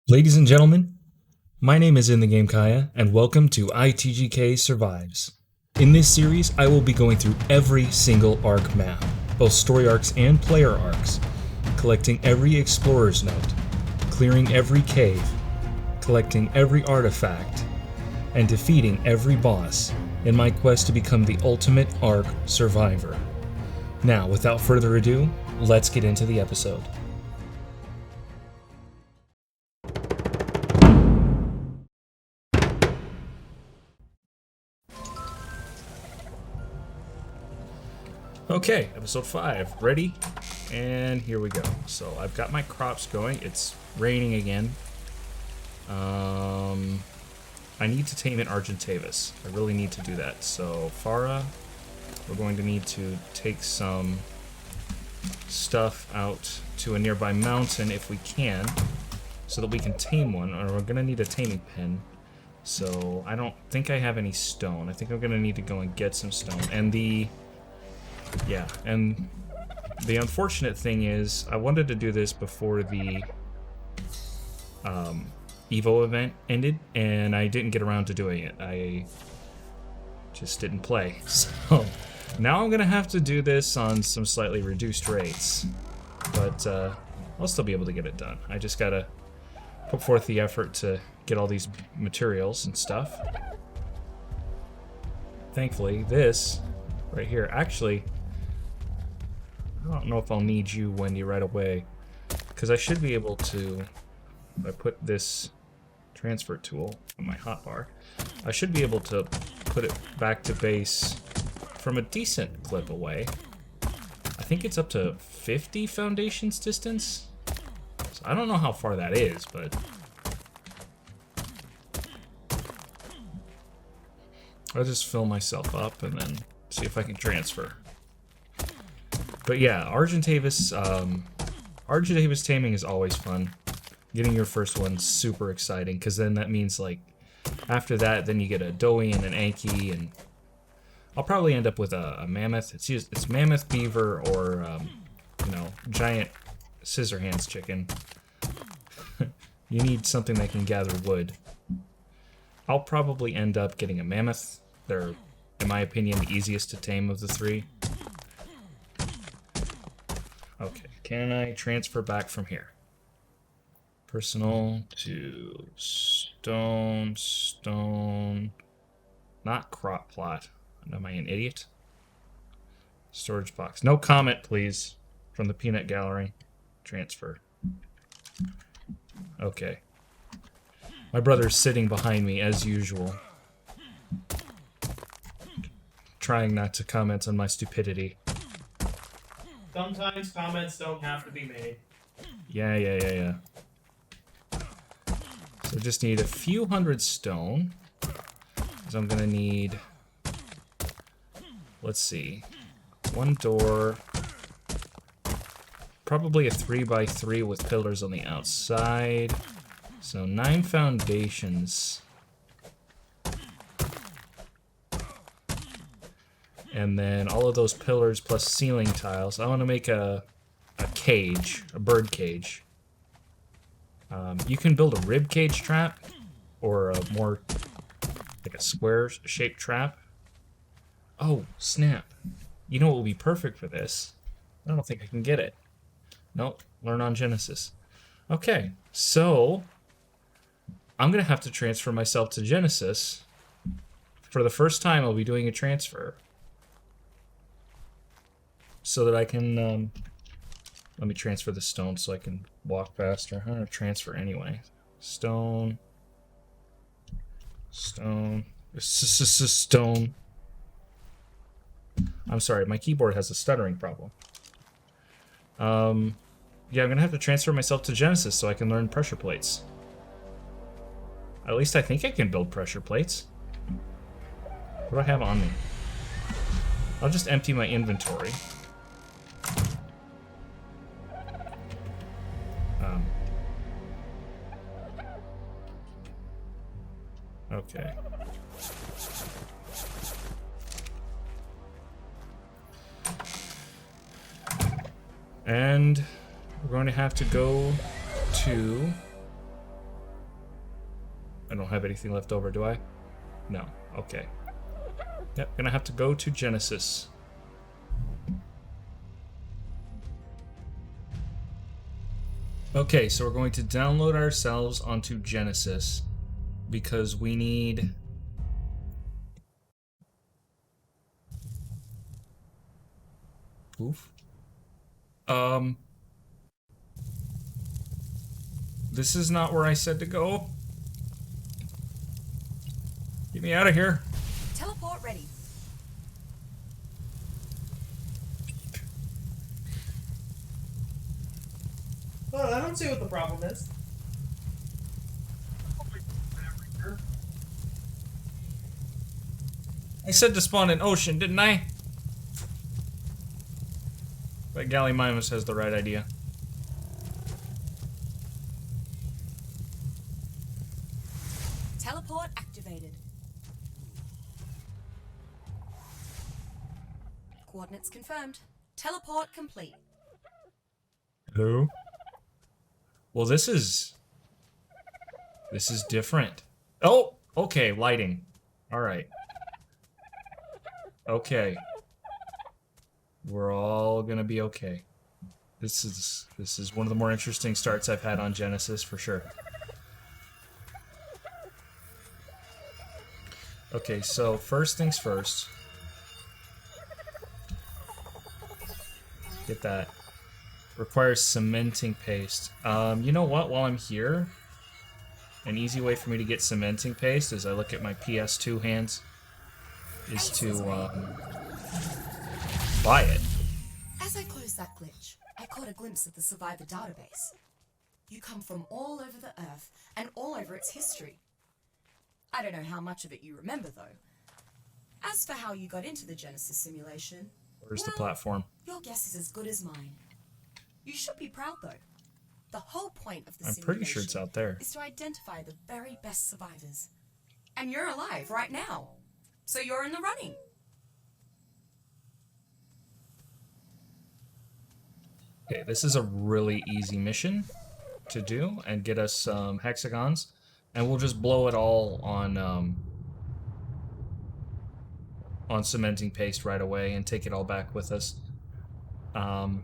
Ladies and gentlemen, my name is In the Game Kaya, and welcome to ITGK Survives. In this series, I will be going through every single arc map, both story arcs and player arcs, collecting every explorer's note, clearing every cave, collecting every artifact, and defeating every boss in my quest to become the ultimate arc survivor. Now, without further ado, let's get into the episode. Okay, episode 5, ready? And here we go. So I've got my crops going. It's raining again. I need to tame an Argentavis. I really need to do that. So Farah, we're going to need to take some stuff out to a nearby mountain if we can, so that we can tame one, or we're going to need a taming pen. So I don't think I have any stone. I think I'm going to need to go and get some stone. And the unfortunate thing is, I wanted to do this before the Evo event ended, and I didn't get around to doing it. I just didn't play. So now I'm gonna have to do this on some slightly reduced rates, but I'll still be able to get it done. I just gotta put forth the effort to get all these materials and stuff. Thankfully, this right here, actually, I don't know if I'll need you, Wendy, right away, because I should be able to, if I put this transfer tool on my hotbar, I should be able to put it back to base from a decent clip away. I think it's up to 50 foundations distance. So I don't know how far that is, but I'll just fill myself up and then see if I can transfer. But yeah, Argentavis taming is always fun. Getting your first one's super exciting, because then that means, like, after that, then you get a doughy and an Anki, and I'll probably end up with a mammoth. It's mammoth, beaver, or giant scissor hands chicken. You need something that can gather wood. I'll probably end up getting a mammoth. They're, in my opinion, the easiest to tame of the three. Okay, can I transfer back from here? Personal to stone, not crop plot. Am I an idiot? Storage box. No comment, please, from the peanut gallery. Transfer. Okay. My brother's sitting behind me, as usual, trying not to comment on my stupidity. Sometimes comments don't have to be made. Yeah. So just need a few hundred stone. So I'm gonna need, let's see, one door, probably a 3x3 with pillars on the outside. So 9 foundations. And then all of those pillars plus ceiling tiles. I want to make a cage, a bird cage. You can build a rib cage trap, or a more like a square-shaped trap. Oh, snap. You know what will be perfect for this? I don't think I can get it. Nope, learn on Genesis. Okay, so I'm going to have to transfer myself to Genesis. For the first time, I'll be doing a transfer, so that I can, let me transfer the stone so I can walk faster. I'm going to transfer anyway. Stone. I'm sorry, my keyboard has a stuttering problem. Yeah, I'm going to have to transfer myself to Genesis so I can learn pressure plates. At least I think I can build pressure plates. What do I have on me? I'll just empty my inventory. Okay. And we're going to have to go to I don't have anything left over, do I? No. Okay. Yep, gonna have to go to Genesis. Okay, so we're going to download ourselves onto Genesis because we need... Oof. This is not where I said to go. Get me out of here. Teleport ready. Well, I don't see what the problem is. I said to spawn in ocean, didn't I? But Gallimimus has the right idea. Teleport activated. Coordinates confirmed. Teleport complete. Hello? Well, this is different. Oh, okay, lighting. All right. Okay. We're all gonna be okay. This is one of the more interesting starts I've had on Genesis for sure. Okay, so first things first. Get that. Requires cementing paste. You know what? While I'm here, an easy way for me to get cementing paste as I look at my PS2 hands is to buy it. As I closed that glitch, I caught a glimpse of the survivor database. You come from all over the Earth and all over its history. I don't know how much of it you remember, though. As for how you got into the Genesis simulation... Where's the platform? Your guess is as good as mine. You should be proud, though. The whole point of the I'm simulation pretty sure it's out there. is to identify the very best survivors. And you're alive right now. So you're in the running. Okay, this is a really easy mission to do and get us hexagons, and we'll just blow it all on cementing paste right away and take it all back with us. The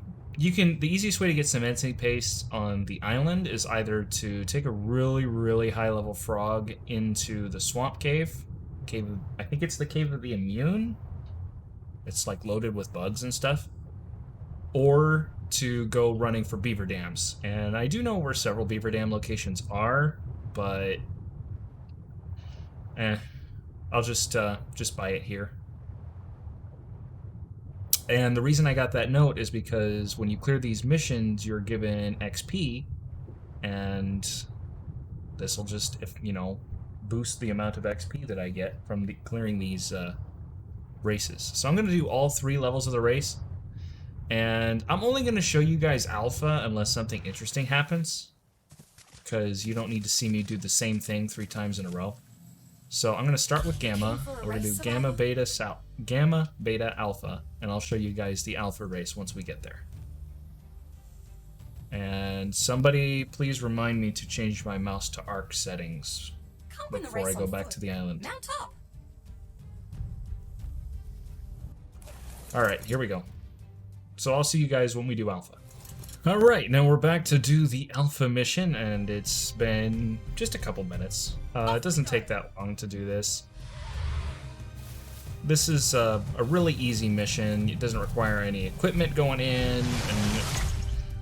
easiest way to get cementing paste on the island is either to take a really, really high level frog into the swamp cave. I think it's the Cave of the Immune. It's like loaded with bugs and stuff. Or to go running for beaver dams. And I do know where several beaver dam locations are, but I'll just buy it here. And the reason I got that note is because when you clear these missions, you're given XP, and this will just, boost the amount of XP that I get from clearing these races. So I'm going to do all 3 levels of the race, and I'm only going to show you guys Alpha unless something interesting happens, because you don't need to see me do the same thing 3 times in a row. So I'm going to start with Gamma. We're going to do Gamma, Beta, Alpha, and I'll show you guys the Alpha race once we get there. And somebody please remind me to change my mouse to arc settings before I go back to the island. Mount up. Alright, here we go. So I'll see you guys when we do Alpha. Alright, now we're back to do the Alpha mission, and it's been just a couple minutes. It doesn't take that long to do this. This is a really easy mission. It doesn't require any equipment going in, and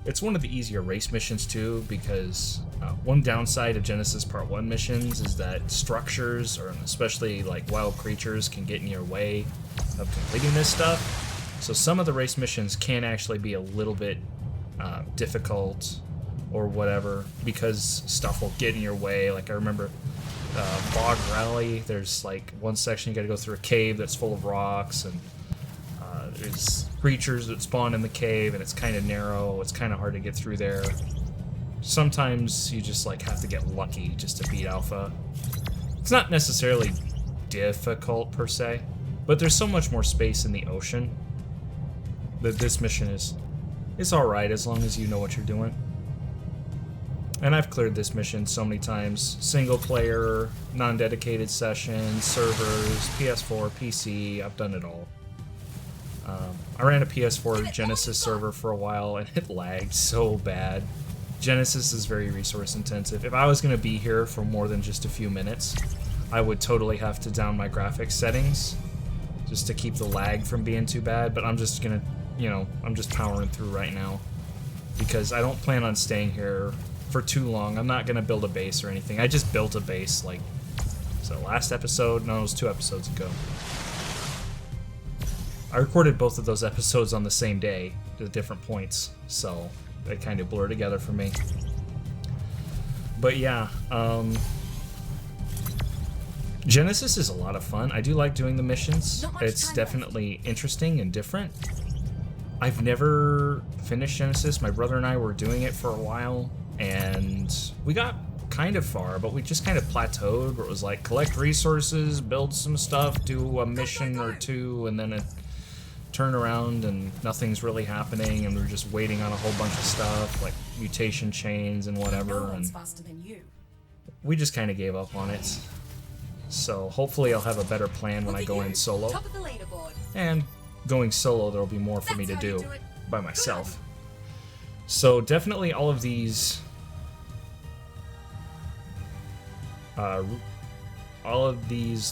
it's one of the easier race missions too, because one downside of Genesis Part 1 missions is that structures, or especially like wild creatures, can get in your way of completing this stuff. So some of the race missions can actually be a little bit difficult or whatever, because stuff will get in your way. Like I remember Bog Rally, there's like one section you gotta go through a cave that's full of rocks, and there's creatures that spawn in the cave, and it's kind of narrow, it's kind of hard to get through there. Sometimes you just like have to get lucky just to beat Alpha. It's not necessarily difficult per se, but there's so much more space in the ocean that this mission is alright as long as you know what you're doing. And I've cleared this mission so many times. Single player, non-dedicated sessions, servers, PS4, PC, I've done it all. I ran a PS4 Genesis server for a while and it lagged so bad. Genesis is very resource intensive. If I was going to be here for more than just a few minutes, I would totally have to down my graphics settings just to keep the lag from being too bad, but I'm just going to, you know, I'm just powering through right now because I don't plan on staying here for too long. I'm not going to build a base or anything. I just built a base like, so last episode? No, it was 2 episodes ago. I recorded both of those episodes on the same day at different points, so they kind of blur together for me. But yeah, Genesis is a lot of fun. I do like doing the missions. It's definitely interesting and different. I've never finished Genesis. My brother and I were doing it for a while, and we got kind of far, but we just kind of plateaued where it was like collect resources, build some stuff, do a mission or 2, and then turn around and nothing's really happening, and we're just waiting on a whole bunch of stuff like mutation chains and whatever, and faster than you. we just kind of gave up on it. So hopefully I'll have a better plan when I go in solo. Top of the leaderboard. And going solo, there'll be more for me to do by myself. So definitely all of these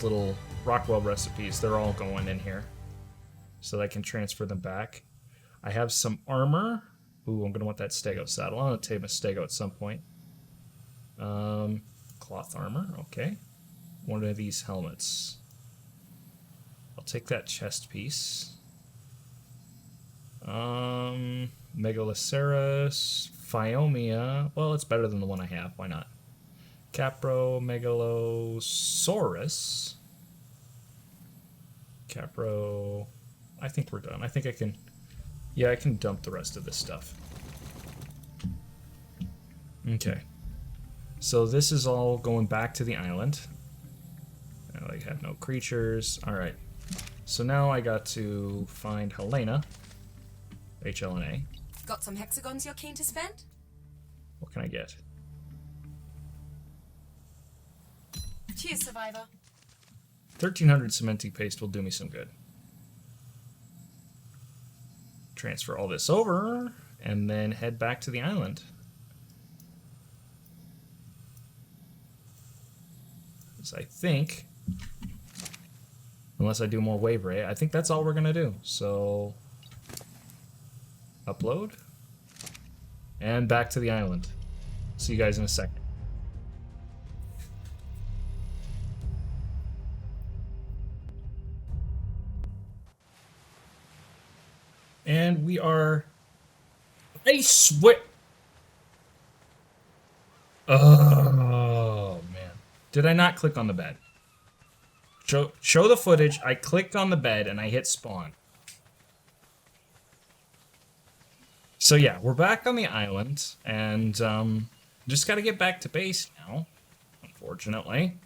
little Rockwell recipes, they're all going in here so that I can transfer them back. I have some armor. Ooh, I'm gonna want that stego saddle. I'm gonna take a stego at some point. Cloth armor, okay. One of these helmets. I'll take that chest piece. Megaloceros, Phiomia. Well, it's better than the one I have. Why not? Capro, Megalosaurus. Capro. I think we're done. I think I can. Yeah, I can dump the rest of this stuff. Okay. So this is all going back to the island. I have no creatures. Alright. So now I got to find Helena. HLNA. Got some hexagons you're keen to spend? What can I get? Cheers, Survivor. 1300 Cementite Paste will do me some good. Transfer all this over, and then head back to the island. So I think, unless I do more wave ray, I think that's all we're gonna do. So, upload, and back to the island. See you guys in a second. And we are. I swear. Oh man! Did I not click on the bed? Show the footage. I clicked on the bed and I hit spawn. So yeah, we're back on the island, and just got to get back to base now. Unfortunately,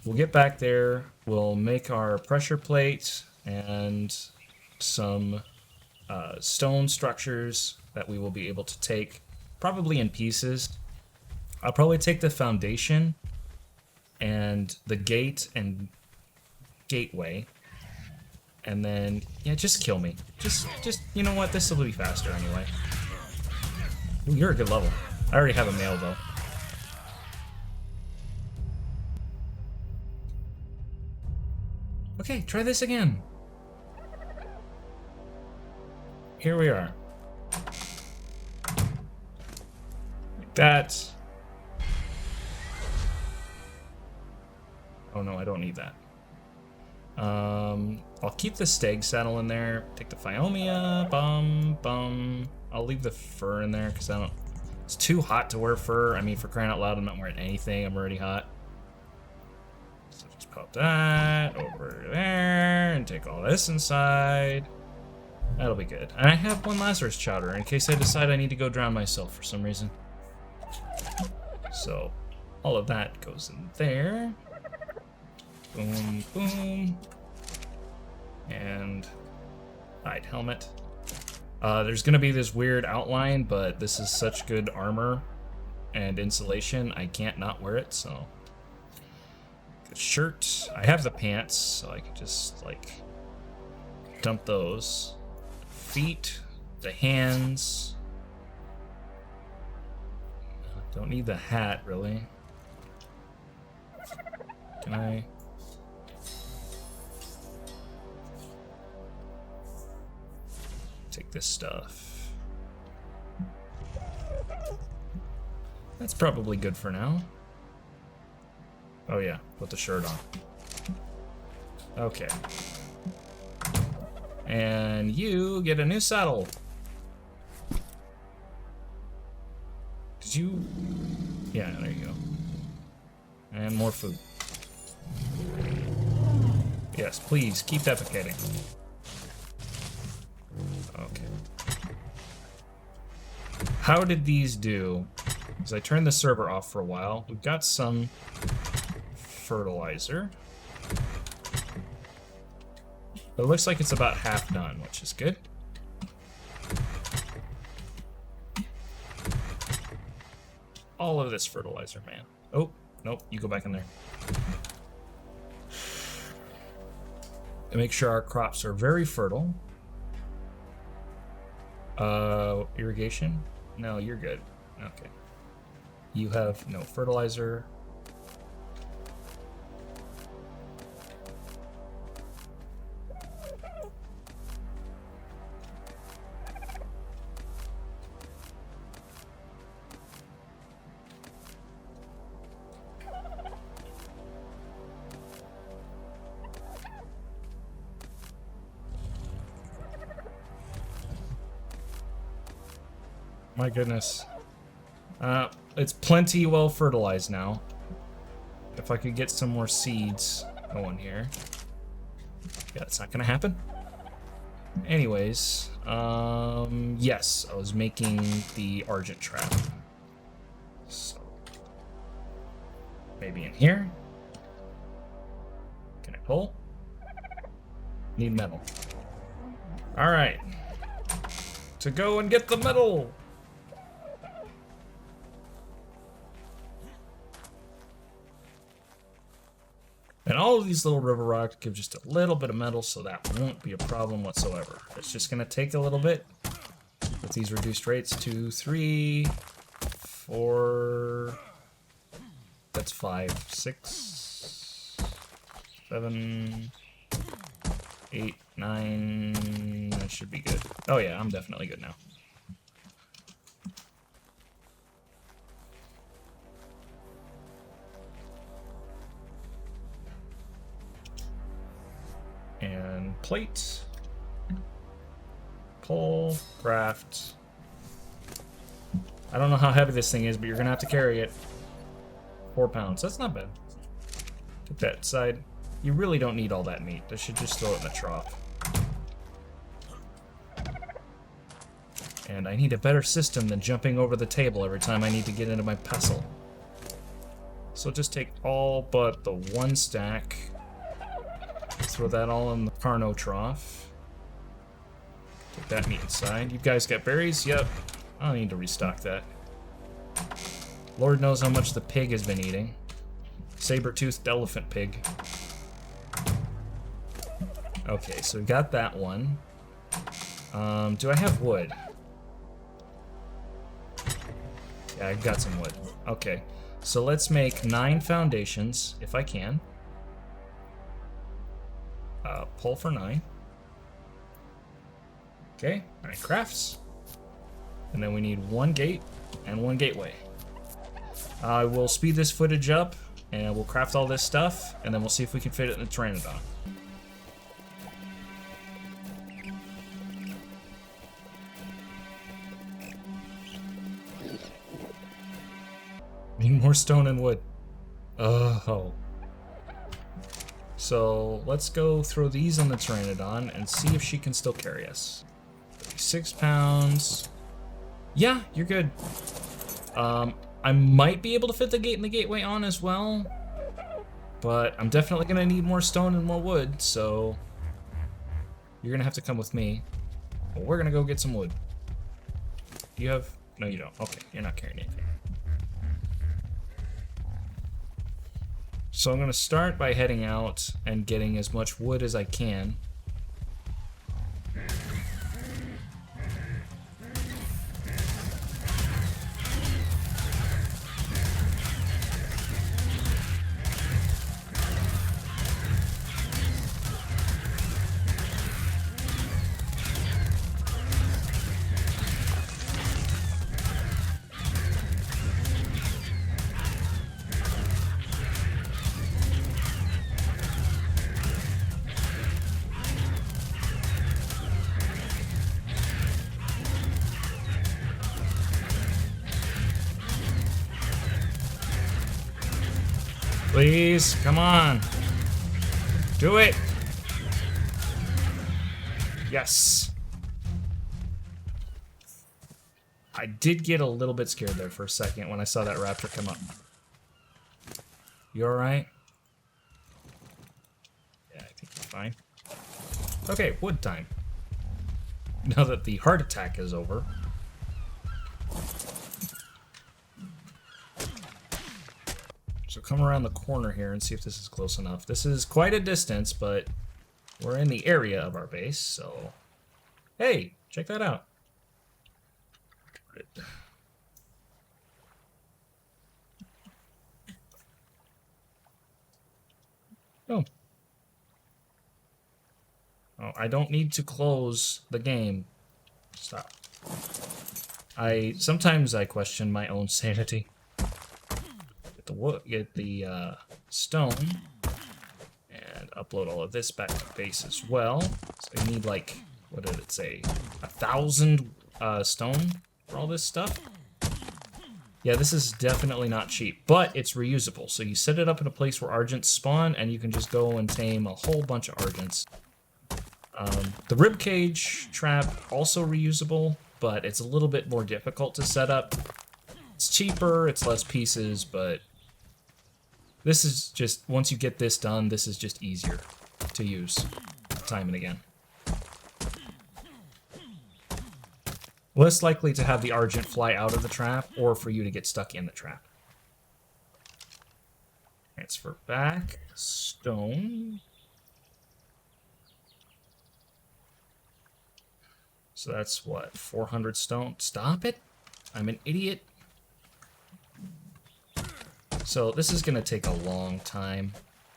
we'll get back there. We'll make our pressure plate and some stone structures that we will be able to take, probably in pieces. I'll probably take the foundation and the gate and gateway, and then yeah, just kill me. Just you know what? This will be faster anyway. Ooh, you're a good level. I already have a male though. Okay, try this again. Here we are. Like that. Oh no, I don't need that. I'll keep the stag saddle in there. Take the Phiomia. Bum. I'll leave the fur in there because I don't. It's too hot to wear fur. I mean, for crying out loud, I'm not wearing anything. I'm already hot. So just pop that over there and take all this inside. That'll be good. And I have 1 Lazarus chowder in case I decide I need to go drown myself for some reason. So, all of that goes in there. Boom, boom. And hide helmet. There's gonna be this weird outline, but this is such good armor and insulation. I can't not wear it, so. The shirt. I have the pants, so I can just, like, dump those. Feet. The hands. Don't need the hat, really. Can I? Take this stuff. That's probably good for now. Oh yeah, put the shirt on. Okay. And you get a new saddle. Did you? Yeah, there you go. And more food. Yes, please, keep defecating. Okay. How did these do? Because I turned the server off for a while. We've got some fertilizer. But it looks like it's about half done, which is good. All of this fertilizer, man. Oh, nope, you go back in there. And make sure our crops are very fertile. Irrigation? No, you're good. Okay. You have no fertilizer. My goodness. It's plenty well fertilized now. If I could get some more seeds going here. Yeah, it's not gonna happen. Anyways, yes, I was making the Argent Trap. So, maybe in here. Can I pull? Need metal. All right. To go and get the metal. And all of these little river rocks give just a little bit of metal, so that won't be a problem whatsoever. It's just going to take a little bit with these reduced rates. 2, 3, 4, that's 5, 6, 7, 8, 9, that should be good. Oh yeah, I'm definitely good now. And plate, pull, craft. I don't know how heavy this thing is, but you're gonna have to carry it. 4 pounds, that's not bad. Put that aside. You really don't need all that meat. I should just throw it in the trough. And I need a better system than jumping over the table every time I need to get into my pestle. So just take all but the 1 stack. Throw that all in the Carno trough. Put that meat inside. You guys got berries? Yep. I don't need to restock that. Lord knows how much the pig has been eating. Saber-toothed elephant pig. Okay, so we got that one. Do I have wood? Yeah, I've got some wood. Okay, so let's make 9 foundations, if I can. Pull for 9. Okay, alright, crafts. And then we need 1 gate and 1 gateway. I will speed this footage up, and we'll craft all this stuff, and then we'll see if we can fit it in the Pteranodon. Need more stone and wood. Oh. So let's go throw these on the Pteranodon and see if she can still carry us. 36 pounds. Yeah, you're good. I might be able to fit the gate and the gateway on as well, but I'm definitely gonna need more stone and more wood, so you're gonna have to come with me. But we're gonna go get some wood. Do you have? No, you don't. Okay, you're not carrying anything. So I'm going to start by heading out and getting as much wood as I can. Please, come on. Do it. Yes. I did get a little bit scared there for a second when I saw that raptor come up. You alright? Yeah, I think you're fine. Okay, wood time. Now that the heart attack is over. So come around the corner here and see if this is close enough. This is quite a distance, but we're in the area of our base, so... Hey, check that out. Oh. Oh, I don't need to close the game. Stop. Sometimes I question my own sanity. Get the wood, get the stone, and upload all of this back to base as well. So you need like, what did it say? 1,000 stone for all this stuff. Yeah, this is definitely not cheap, but it's reusable. So you set it up in a place where Argents spawn, and you can just go and tame a whole bunch of Argents. The ribcage trap also reusable, but it's a little bit more difficult to set up. It's cheaper, it's less pieces, but this is just, once you get this done, this is just easier to use time and again. Less likely to have the Argent fly out of the trap, or for you to get stuck in the trap. Transfer back, stone. So that's what, 400 stone? Stop it! I'm an idiot. So this is gonna take a long time.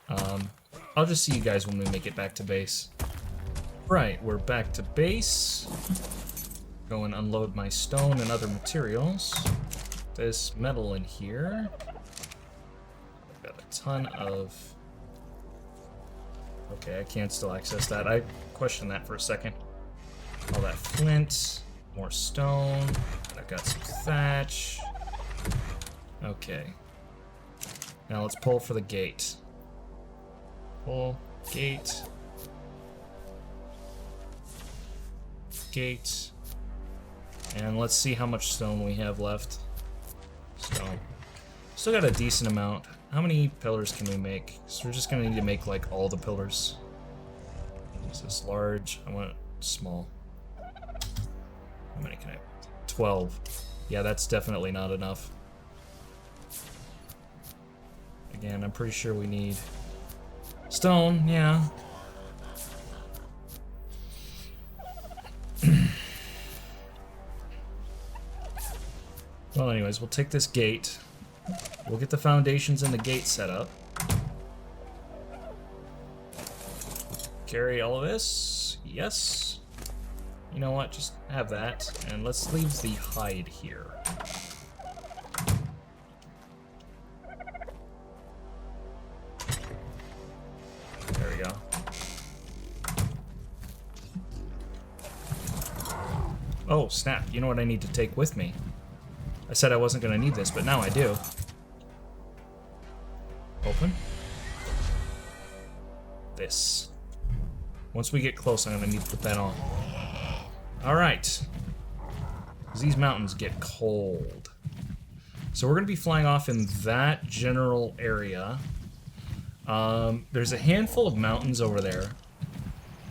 I'll just see you guys when we make it back to base. Right, we're back to base. Go and unload my stone and other materials. This metal in here. I've got a ton of... Okay, I can't still access that. I questioned that for a second. All that flint, more stone, and I've got some thatch. Okay. Now let's pull for the gate. Pull, gate. Gate. And let's see how much stone we have left. Stone. Still got a decent amount. How many pillars can we make? So we're just gonna need to make like all the pillars. Is this large? I want it small. How many can I? 12. Yeah, that's definitely not enough. Again, I'm pretty sure we need stone, yeah. Well, anyways, we'll take this gate. We'll get the foundations and the gate set up. Carry all of this. Yes. You know what? Just have that. And let's leave the hide here. There we go. Oh, snap. You know what I need to take with me? I said I wasn't going to need this, but now I do. Open. This. Once we get close, I'm going to need to put that on. Alright. These mountains get cold. So we're going to be flying off in that general area. There's a handful of mountains over there.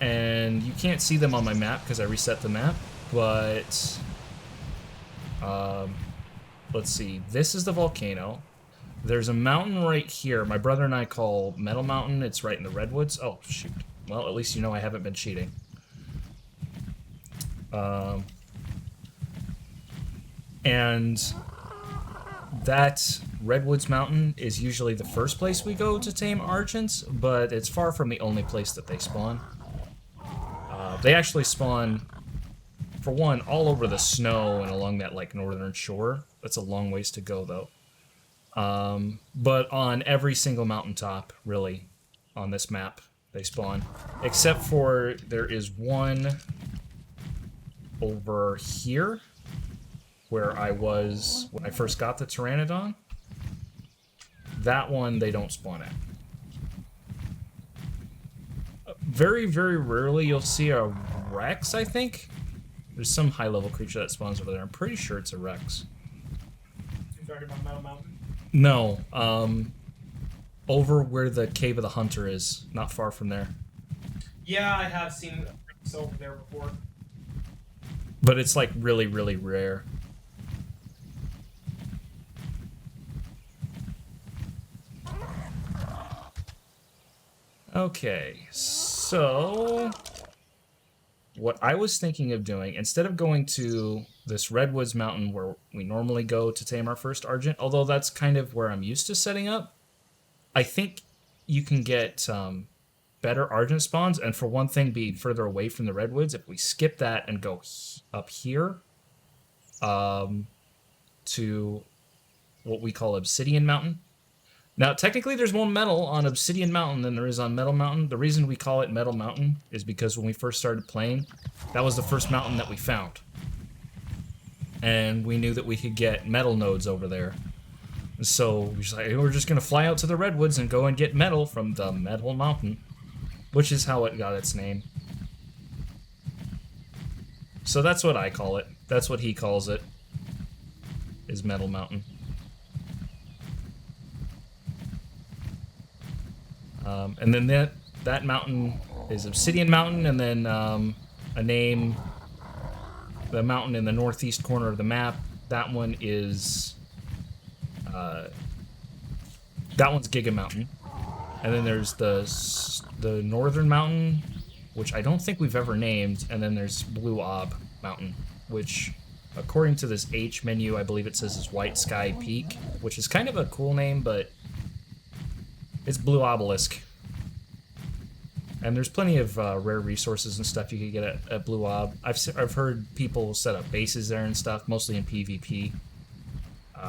And you can't see them on my map because I reset the map. But... let's see. This is the volcano. There's a mountain right here. My brother and I call Metal Mountain. It's right in the redwoods. Oh, shoot. Well, at least you know I haven't been cheating. And that Redwoods Mountain is usually the first place we go to tame Argents, but it's far from the only place that they spawn. They actually spawn, for one, all over the snow and along that like northern shore. That's a long ways to go, though. But on every single mountaintop, really, on this map, they spawn. Except for there is one over here, where I was when I first got the Pteranodon. That one they don't spawn at. Very, very rarely you'll see a Rex, I think. There's some high-level creature that spawns over there. I'm pretty sure it's a Rex. You talking about Metal Mountain? No, over where the Cave of the Hunter is, not far from there. Yeah, I have seen Rex over there before. But it's like really, really rare. Okay, so what I was thinking of doing, instead of going to this Redwoods Mountain where we normally go to tame our first Argent, although that's kind of where I'm used to setting up, I think you can get better Argent spawns, and for one thing, be further away from the Redwoods. If we skip that and go up here to what we call Obsidian Mountain. Now, technically, there's more metal on Obsidian Mountain than there is on Metal Mountain. The reason we call it Metal Mountain is because when we first started playing, that was the first mountain that we found. And we knew that we could get metal nodes over there. So we're just going to fly out to the Redwoods and go and get metal from the Metal Mountain, which is how it got its name. So that's what I call it. That's what he calls it, is Metal Mountain. And then that mountain is Obsidian Mountain, and then a name, the mountain in the northeast corner of the map, that one is, that one's Giga Mountain. And then there's the northern mountain, which I don't think we've ever named, and then there's Blue Ob Mountain, which, according to this H menu, I believe it says is White Sky Peak, which is kind of a cool name, but it's Blue Obelisk. And there's plenty of rare resources and stuff you could get at Blue Ob. I've heard people set up bases there and stuff, mostly in PvP,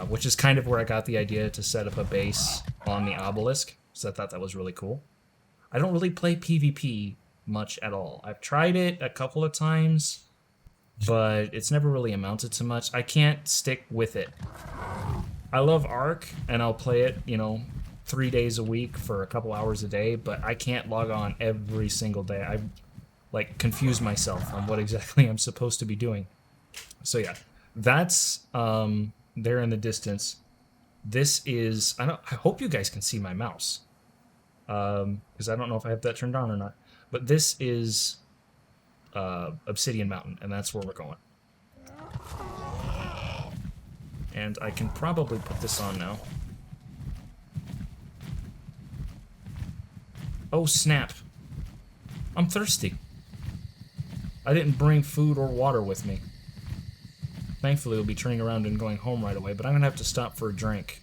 which is kind of where I got the idea to set up a base on the obelisk, so I thought that was really cool. I don't really play PvP much at all. I've tried it a couple of times, but it's never really amounted to much. I can't stick with it. I love Ark, and I'll play it, 3 days a week for a couple hours a day, but I can't log on every single day. I confuse myself on what exactly I'm supposed to be doing. So yeah, that's there in the distance. This is, I hope you guys can see my mouse, because I don't know if I have that turned on or not, but this is Obsidian Mountain, and that's where we're going. And I can probably put this on now. Oh, snap. I'm thirsty. I didn't bring food or water with me. Thankfully, we'll be turning around and going home right away, but I'm going to have to stop for a drink.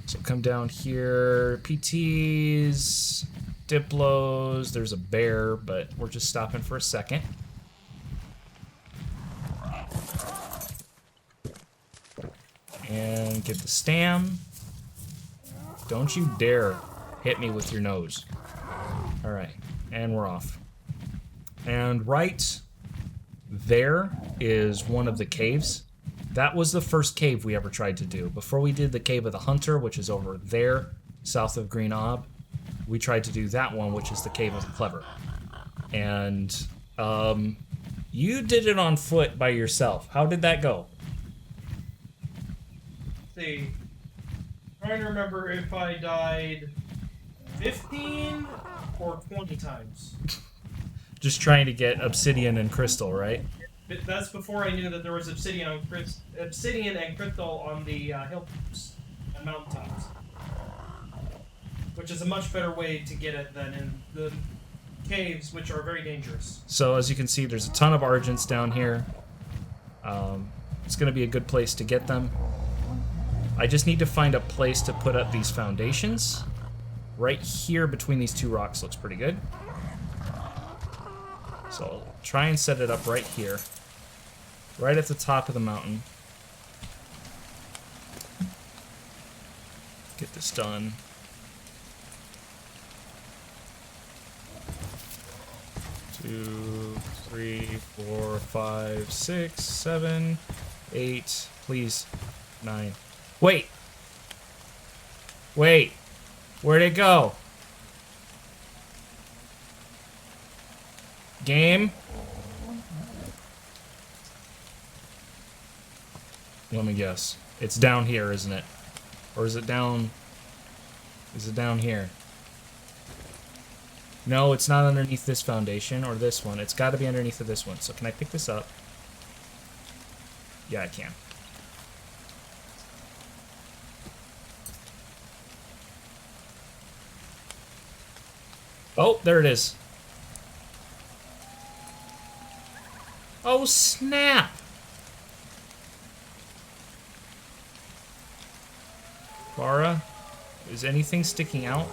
So come down here. PTs, Diplos, there's a bear, but we're just stopping for a second. And get the stam. Don't you dare hit me with your nose. Alright, and we're off. And right there is one of the caves. That was the first cave we ever tried to do. Before we did the Cave of the Hunter, which is over there, south of Green Ob, we tried to do that one, which is the Cave of the Clever. And you did it on foot by yourself. How did that go? See, trying to remember if I died 15 or 20 times. Just trying to get obsidian and crystal, right? That's before I knew that there was obsidian and crystal on the hilltops and mountaintops. Which is a much better way to get it than in the caves, which are very dangerous. So as you can see, there's a ton of Argents down here. It's going to be a good place to get them. I just need to find a place to put up these foundations. Right here between these two rocks looks pretty good. So I'll try and set it up right here. Right at the top of the mountain. Get this done. Two, 3, 4, 5, 6, 7, 8, please, 9. Wait! Wait! Where'd it go? Game? Let me guess. It's down here, isn't it? Or is it down... Is it down here? No, it's not underneath this foundation or this one. It's got to be underneath of this one. So can I pick this up? Yeah, I can. Oh, there it is. Oh, snap! Bara, is anything sticking out?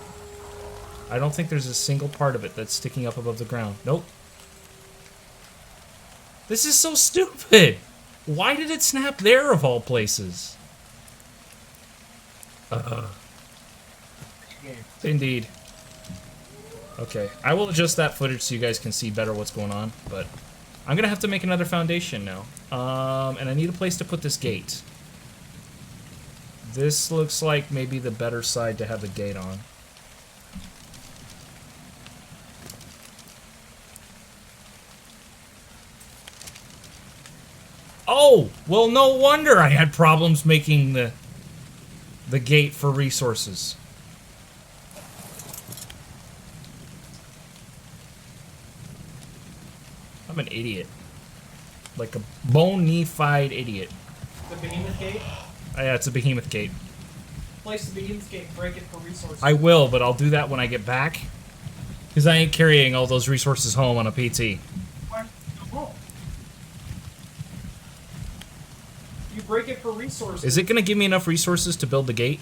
I don't think there's a single part of it that's sticking up above the ground. Nope. This is so stupid! Why did it snap there of all places? Indeed. Okay, I will adjust that footage so you guys can see better what's going on, but I'm gonna have to make another foundation now. And I need a place to put this gate. This looks like maybe the better side to have the gate on. Oh! Well, no wonder I had problems making the gate for resources. I'm an idiot. Like a bona-fide idiot. The behemoth gate? Oh, yeah, it's a behemoth gate. Place the behemoth gate and break it for resources. I will, but I'll do that when I get back. Because I ain't carrying all those resources home on a PT. Why? Oh. You break it for resources. Is it going to give me enough resources to build the gate?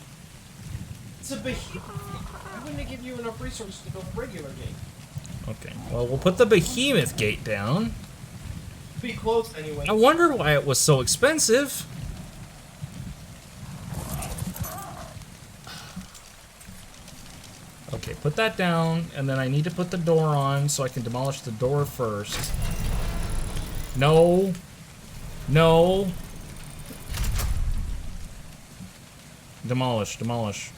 It's a behemoth. Why wouldn't it give you enough resources to build a regular gate? Okay, well, we'll put the behemoth gate down. Be close anyway. I wondered why it was so expensive. Okay, put that down, and then I need to put the door on so I can demolish the door first. No. No. Demolish, demolish.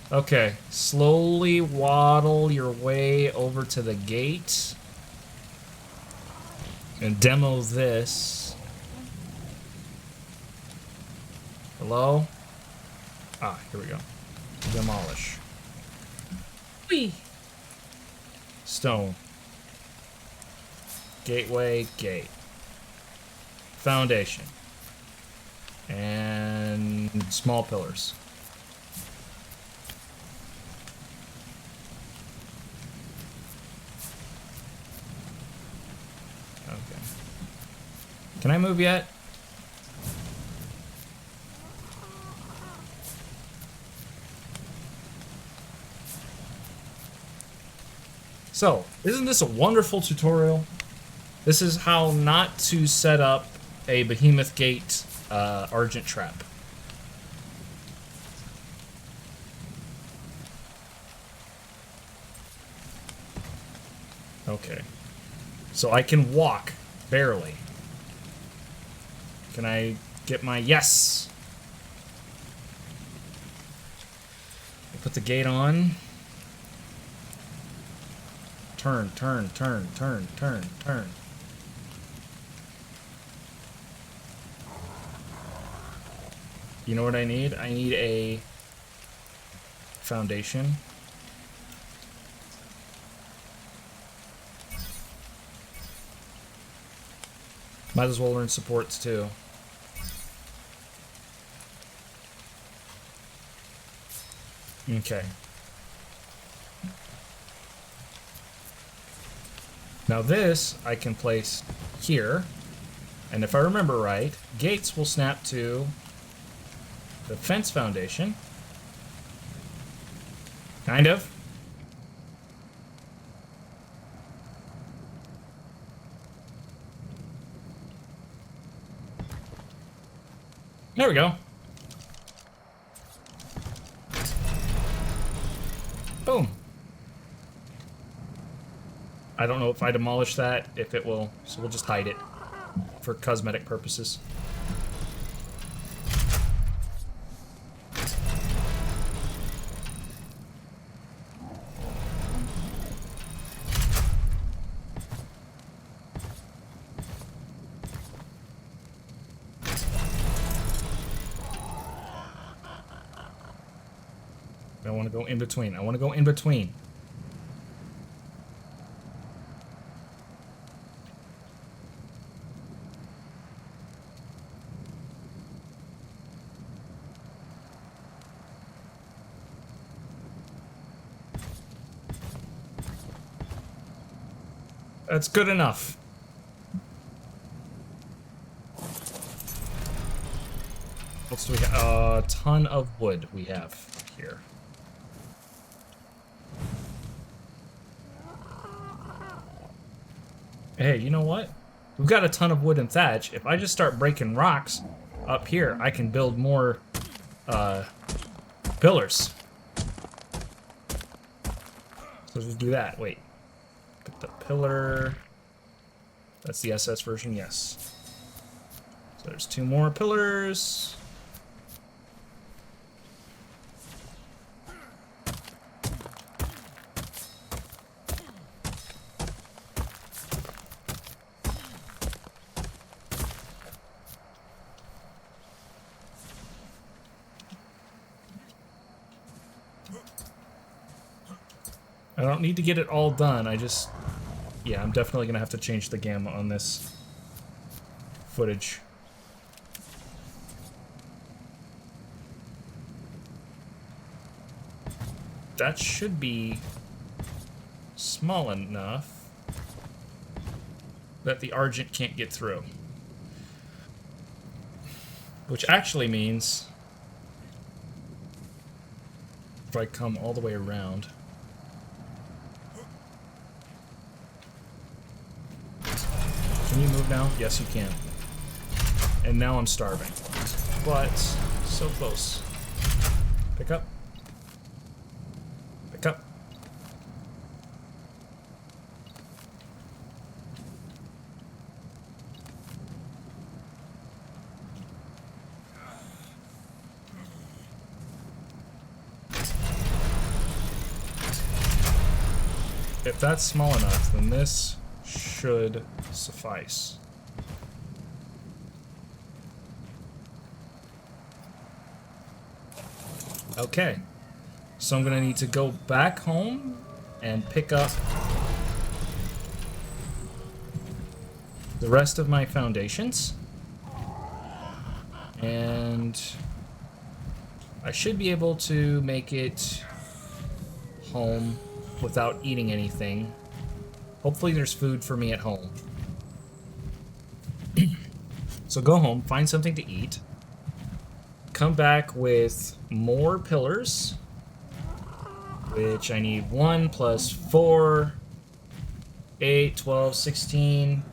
Okay, slowly waddle your way over to the gate and demo this. Hello? Ah, here we go. Demolish. Whee! Stone. Gateway, gate. Foundation. And small pillars. Okay. Can I move yet? So, isn't this a wonderful tutorial? This is how not to set up a behemoth gate Argent Trap. Okay. So I can walk, barely. Can I get my yes? I'll put the gate on. Turn, turn, turn, turn, turn, turn. You know what I need? I need a foundation. Might as well learn supports too. Okay. Now this I can place here, and if I remember right, gates will snap to the fence foundation. Kind of. There we go. Boom. I don't know if I demolish that, if it will, so we'll just hide it for cosmetic purposes. I want to go in between. I want to go in between. That's good enough. What else do we have? A ton of wood we have here. Hey, you know what? We've got a ton of wood and thatch. If I just start breaking rocks up here, I can build more pillars. So just do that. Wait. Get the pillar. That's the SS version, yes. So there's 2 more pillars. I don't need to get it all done, I just... Yeah, I'm definitely gonna have to change the gamma on this footage. That should be small enough that the Argent can't get through. Which actually means if I come all the way around... Can you move now? Yes, you can. And now I'm starving. But, so close. Pick up. Pick up. If that's small enough, then this should suffice. Okay, so I'm gonna need to go back home and pick up the rest of my foundations, and I should be able to make it home without eating anything. Hopefully there's food for me at home. So go home, find something to eat, come back with more pillars, which I need 1 plus 4, 8, 12, 16,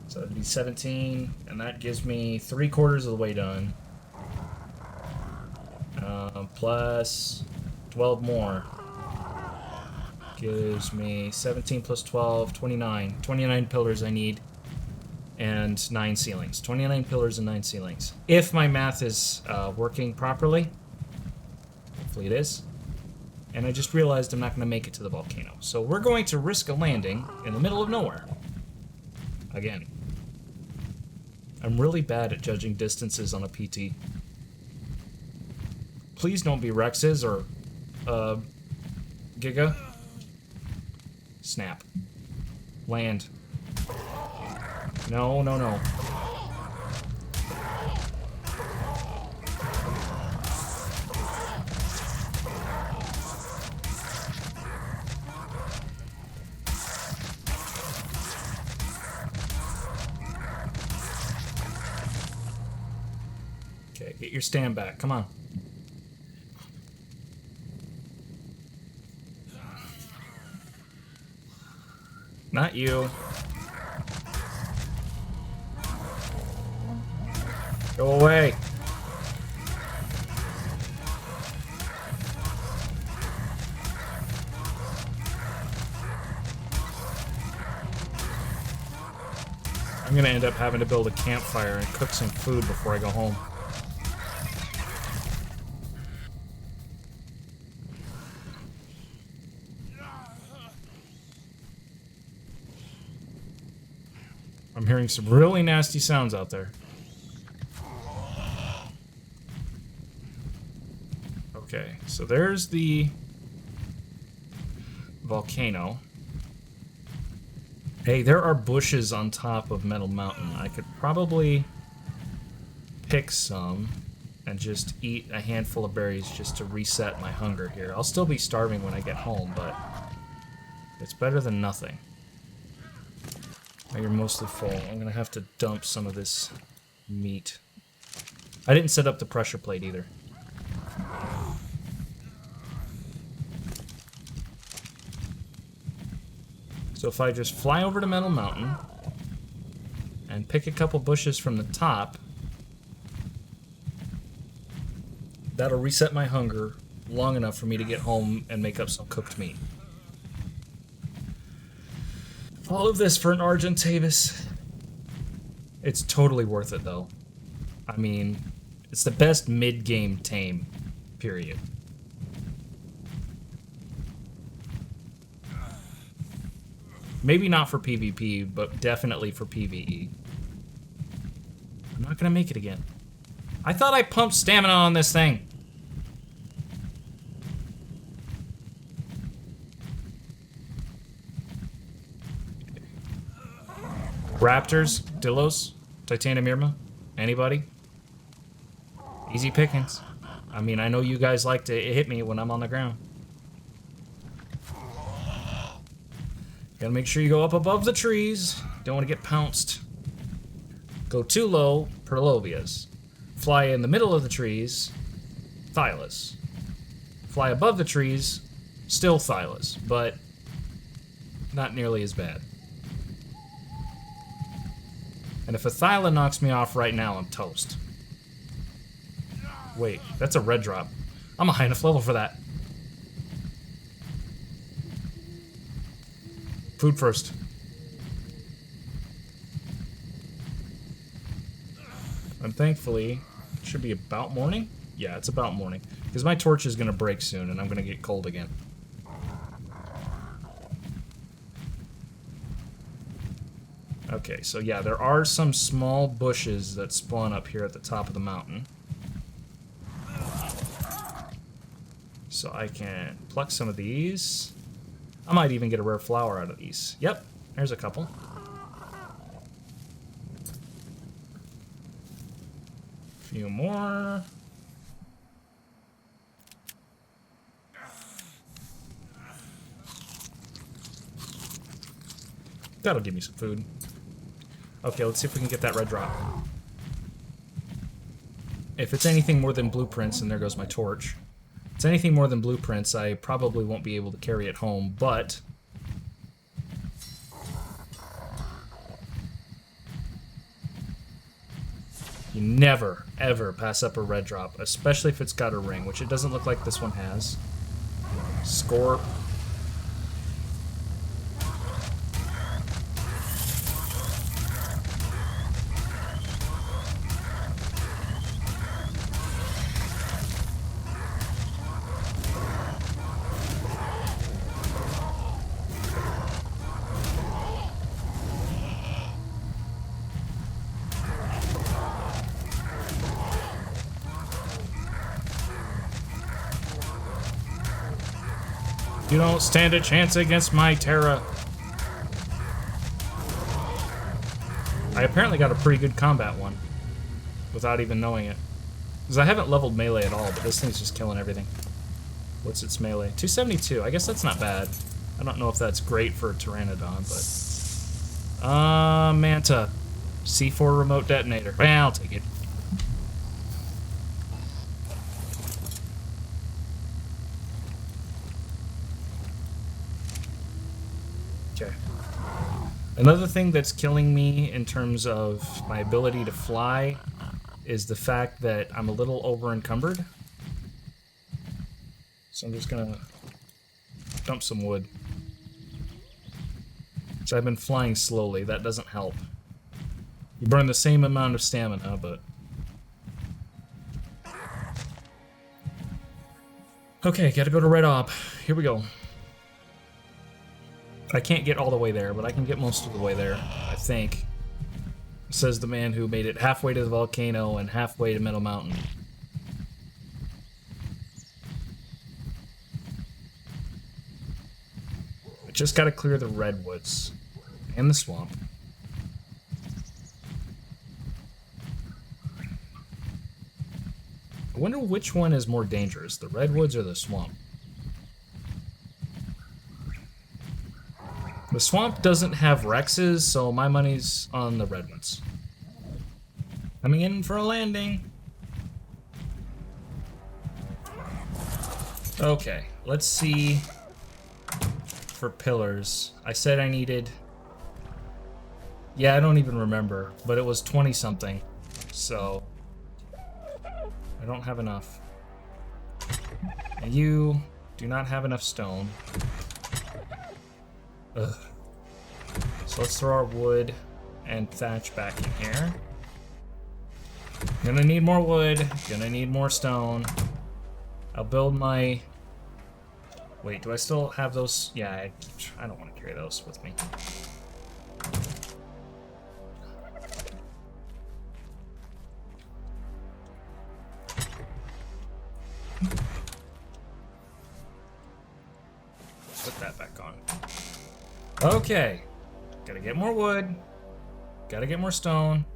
so that'd be 17, and that gives me 3/4 of the way done, plus 12 more. Gives me 17 plus 12, 29. 29 pillars I need, and 9 ceilings. 29 pillars and 9 ceilings. If my math is working properly. Hopefully it is. And I just realized I'm not going to make it to the volcano. So we're going to risk a landing in the middle of nowhere. Again. I'm really bad at judging distances on a PT. Please don't be Rexes or Giga. Snap. Land. No, no, no. Okay, get your stand back. Come on. Not you. Go away. I'm gonna end up having to build a campfire and cook some food before I go home. I'm hearing some really nasty sounds out there. Okay, so there's the volcano. Hey, there are bushes on top of Metal Mountain. I could probably pick some and just eat a handful of berries just to reset my hunger here. I'll still be starving when I get home, but it's better than nothing. Now you're mostly full. I'm gonna have to dump some of this meat. I didn't set up the pressure plate either. So if I just fly over to Metal Mountain and pick a couple bushes from the top, that'll reset my hunger long enough for me to get home and make up some cooked meat. All of this for an Argentavis. It's totally worth it, though. I mean, it's the best mid-game tame, period. Maybe not for PvP, but definitely for PvE. I'm not gonna make it again. I thought I pumped stamina on this thing. Raptors, Dilos, Titanium Irma, anybody? Easy pickings. I mean, I know you guys like to hit me when I'm on the ground. Gotta make sure you go up above the trees. Don't want to get pounced. Go too low, Perlovias. Fly in the middle of the trees, Thylas. Fly above the trees, still Thylas, but not nearly as bad. And if a Thyla knocks me off right now, I'm toast. Wait, that's a red drop. I'm a high enough level for that. Food first. And thankfully, it should be about morning? Yeah, it's about morning. Because my torch is going to break soon and I'm going to get cold again. Okay, so yeah, there are some small bushes that spawn up here at the top of the mountain. So I can pluck some of these. I might even get a rare flower out of these. Yep, there's a couple. A few more. That'll give me some food. Okay, let's see if we can get that red drop. If it's anything more than blueprints, and there goes my torch. If it's anything more than blueprints, I probably won't be able to carry it home, but you never, ever pass up a red drop, especially if it's got a ring, which it doesn't look like this one has. Score. You don't stand a chance against my Terra. I apparently got a pretty good combat one without even knowing it. Because I haven't leveled melee at all, but this thing's just killing everything. What's its melee? 272. I guess that's not bad. I don't know if that's great for Pteranodon, but... Manta. C4 remote detonator. Well, I'll take it. Okay. Another thing that's killing me in terms of my ability to fly is the fact that I'm a little over encumbered. So I'm just gonna dump some wood. So I've been flying slowly, that doesn't help. You burn the same amount of stamina, but... Okay, gotta go to Red Ob. Here we go. I can't get all the way there, but I can get most of the way there, I think. Says the man who made it halfway to the volcano and halfway to Metal Mountain. I just gotta clear the redwoods and the swamp. I wonder which one is more dangerous, the redwoods or the swamp. The swamp doesn't have Rexes, so my money's on the redwoods. Coming in for a landing. Okay, let's see for pillars. I said I needed... Yeah, I don't even remember, but it was 20 something, so I don't have enough. And you do not have enough stone. Ugh. So let's throw our wood and thatch back in here. Gonna need more wood, gonna need more stone. I'll build my... Wait, do I still have those? Yeah, I don't want to carry those with me. Put that back on. Okay, gotta get more wood, gotta get more stone,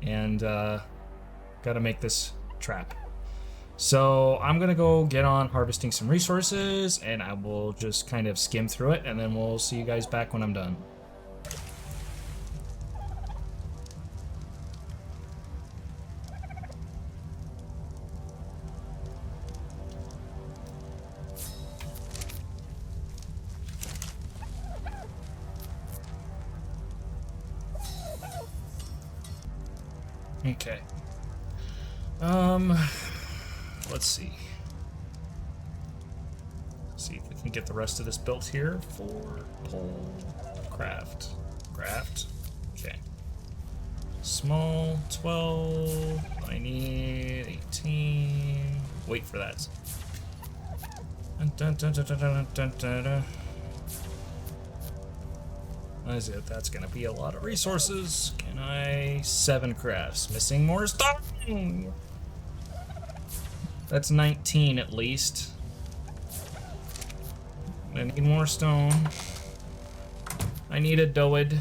and gotta make this trap. So I'm gonna go get on harvesting some resources, and I will just kind of skim through it, and then we'll see you guys back when I'm done. Okay. Let's see. See if we can get the rest of this built here for pole craft. Craft. Okay. Small 12. I need 18. Wait for that. Dun, dun, dun, dun, dun, dun, dun, dun. What is it? That's gonna be a lot of resources. Can I... 7 crafts. Missing more stone! That's 19 at least. I need more stone. I need a doed.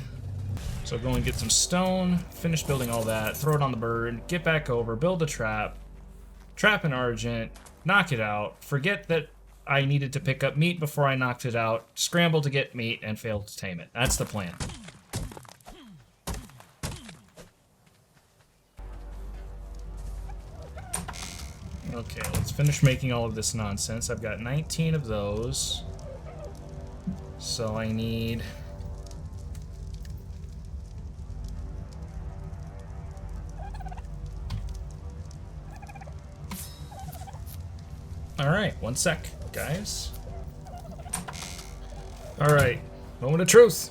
So go and get some stone, finish building all that, throw it on the bird, get back over, build a trap, trap an Argent, knock it out, forget that I needed to pick up meat before I knocked it out, scramble to get meat, and fail to tame it. That's the plan. Okay, let's finish making all of this nonsense. I've got 19 of those. So I need... Alright, one sec, guys. Alright, moment of truth.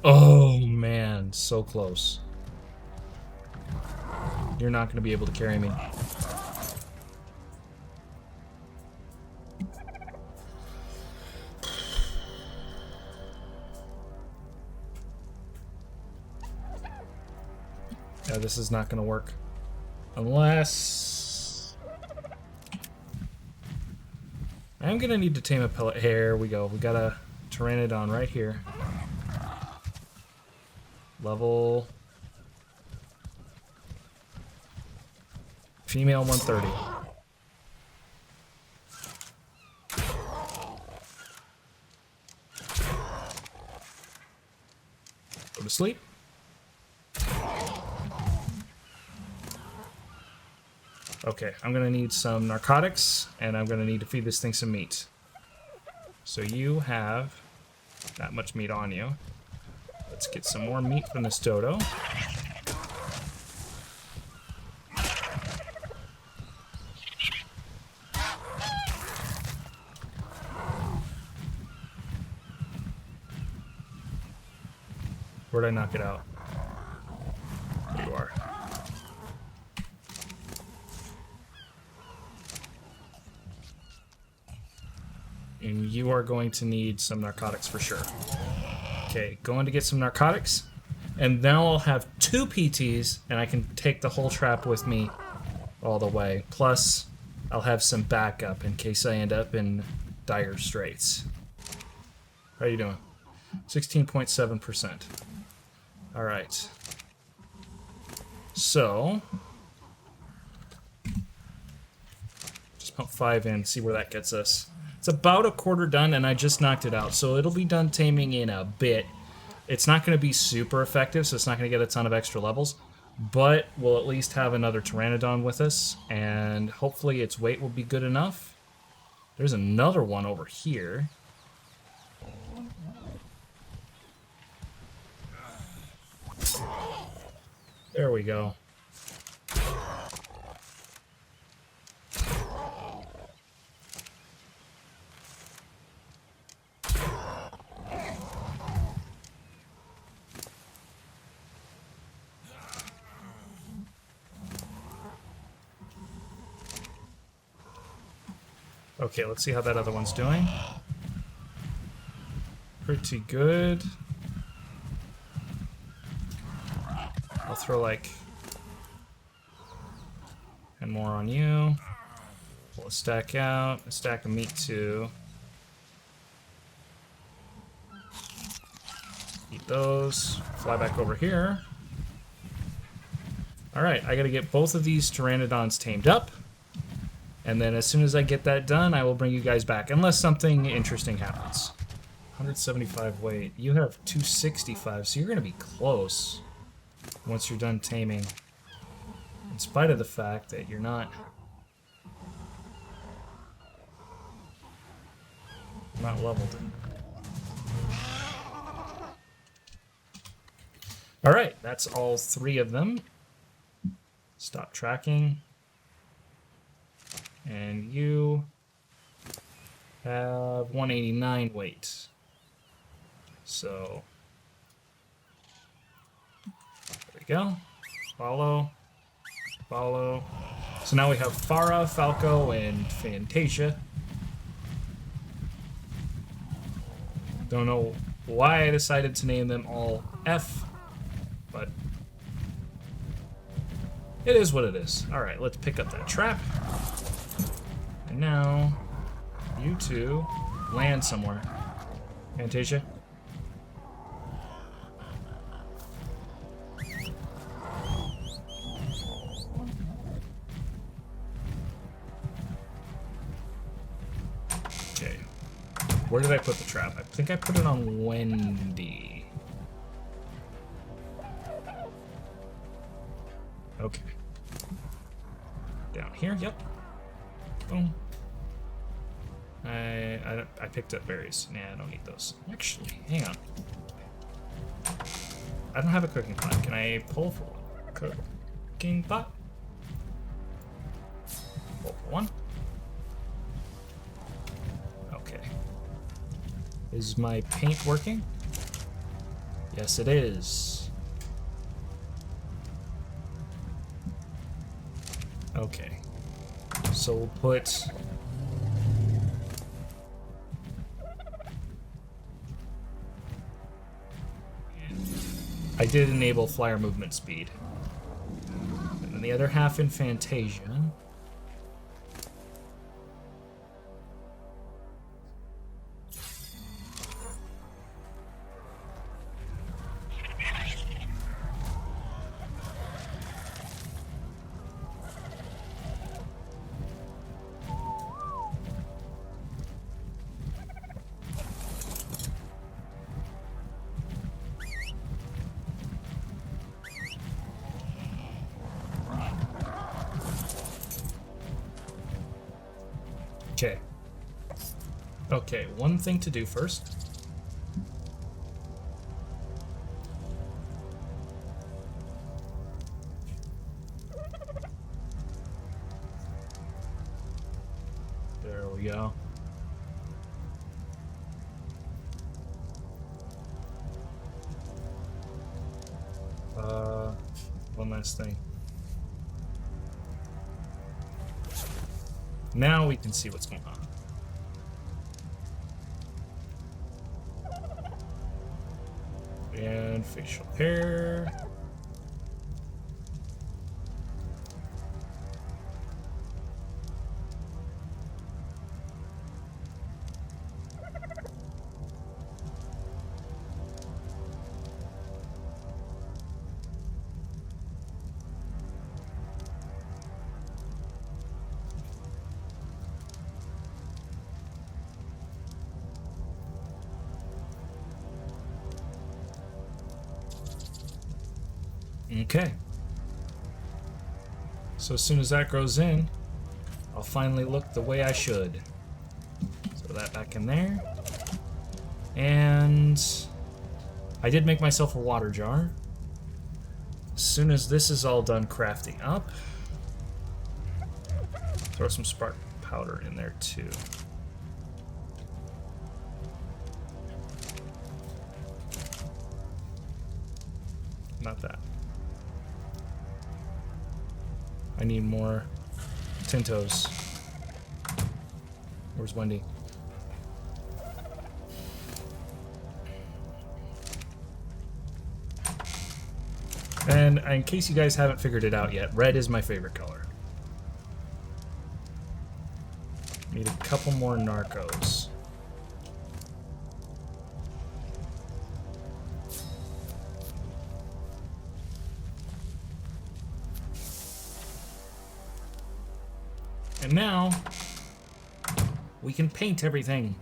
Oh man, so close. You're not going to be able to carry me. Yeah, this is not going to work. Unless... I'm gonna need to tame a pellet. Here we go. We got a Pteranodon right here. Level... Female 130. Go to sleep. Okay, I'm gonna need some narcotics, and I'm gonna need to feed this thing some meat. So you have that much meat on you. Let's get some more meat from this dodo. Where'd I knock it out? There you are. And you are going to need some narcotics for sure. Okay, going to get some narcotics. And now I'll have 2 PTs, and I can take the whole trap with me all the way. Plus, I'll have some backup in case I end up in dire straits. How are you doing? 16.7%. Alright. So, just pump 5 in, see where that gets us. It's about a quarter done, and I just knocked it out, so it'll be done taming in a bit. It's not going to be super effective, so it's not going to get a ton of extra levels, but we'll at least have another Pteranodon with us, and hopefully its weight will be good enough. There's another one over here. There we go. Okay, let's see how that other one's doing. Pretty good. I'll throw like 10 more on you. Pull a stack out, a stack of meat too. Eat those. Fly back over here. Alright, I gotta get both of these Pteranodons tamed up. And then as soon as I get that done, I will bring you guys back. Unless something interesting happens. 175 weight. You have 265, so you're gonna be close once you're done taming. In spite of the fact that you're not leveled. Alright, that's all 3 of them. Stop tracking. And you have 189 weight. So there we go. Follow. Follow. So now we have Farah, Falco, and Fantasia. Don't know why I decided to name them all F, but it is what it is. Alright, let's pick up that trap. And now, you two land somewhere. Fantasia? Okay. Where did I put the trap? I think I put it on Wendy. Okay. Down here, yep. Boom. I picked up berries. Nah, I don't need those. Actually, hang on. I don't have a cooking pot. Can I pull for one? Cooking pot? Pull for one. Okay. Is my paint working? Yes, it is. Okay. So we'll put... I did enable flyer movement speed. And then the other half in Fantasia. Okay, one thing to do first. There we go. One last thing. Now we can see what's going on. And facial hair. Okay. So as soon as that goes in, I'll finally look the way I should. Throw that back in there. And I did make myself a water jar. As soon as this is all done crafting up, throw some spark powder in there too. Not that. I need more Tintos. Where's Wendy? And in case you guys haven't figured it out yet, red is my favorite color. Need a couple more narcos. And now, we can paint everything.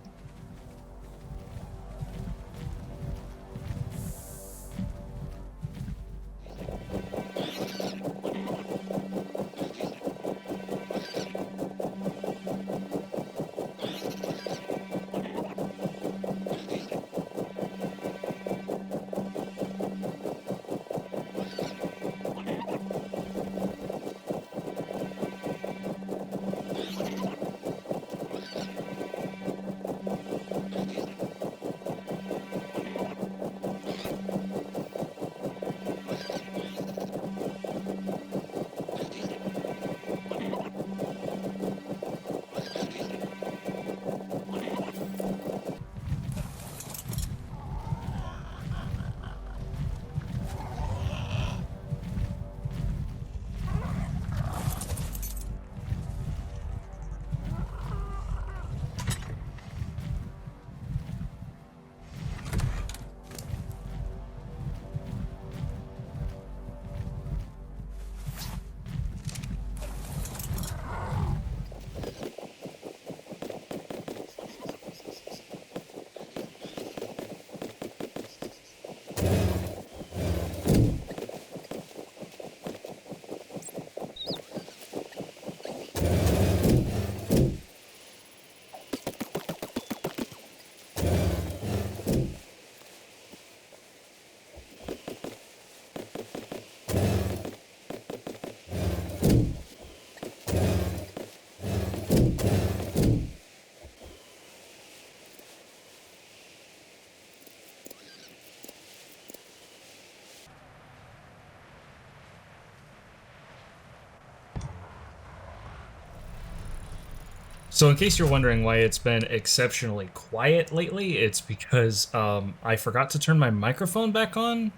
So in case you're wondering why it's been exceptionally quiet lately, it's because I forgot to turn my microphone back on.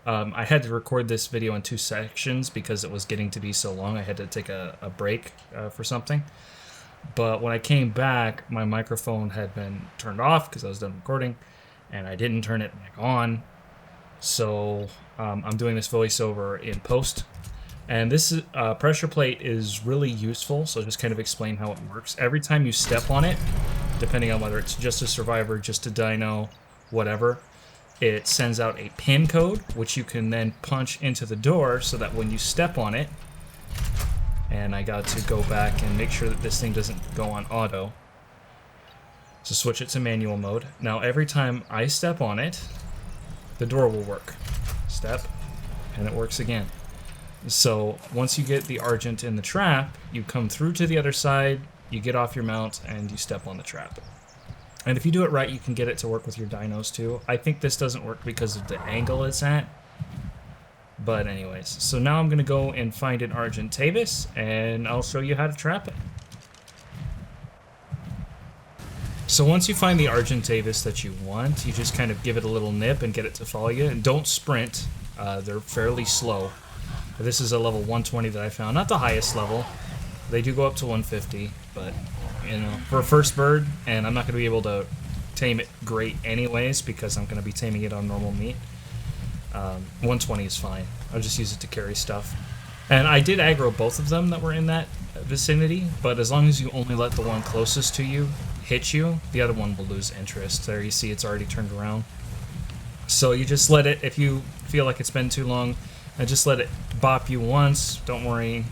I had to record this video in 2 sections because it was getting to be so long. I had to take a break for something. But when I came back, my microphone had been turned off because I was done recording, and I didn't turn it back on. So I'm doing this voiceover in post. And this pressure plate is really useful, so I'll just kind of explain how it works. Every time you step on it, depending on whether it's just a survivor, just a dino, whatever, it sends out a pin code, which you can then punch into the door so that when you step on it, and I got to go back and make sure that this thing doesn't go on auto. So switch it to manual mode. Now every time I step on it, the door will work. Step, and it works again. So once you get the Argent in the trap, you come through to the other side, you get off your mount, and you step on the trap. And if you do it right, you can get it to work with your dinos too. I think this doesn't work because of the angle it's at. But anyways, so now I'm going to go and find an Argentavis, and I'll show you how to trap it. So once you find the Argentavis that you want, you just kind of give it a little nip and get it to follow you. And don't sprint. They're fairly slow. This is a level 120 that I found. Not the highest level. They do go up to 150, but, you know, for a first bird, and I'm not going to be able to tame it great anyways because I'm going to be taming it on normal meat. 120 is fine. I'll just use it to carry stuff. And I did aggro both of them that were in that vicinity, but as long as you only let the one closest to you hit you, the other one will lose interest. There you see it's already turned around. So you just let it, if you feel like it's been too long, just let it bop you once. Don't worry.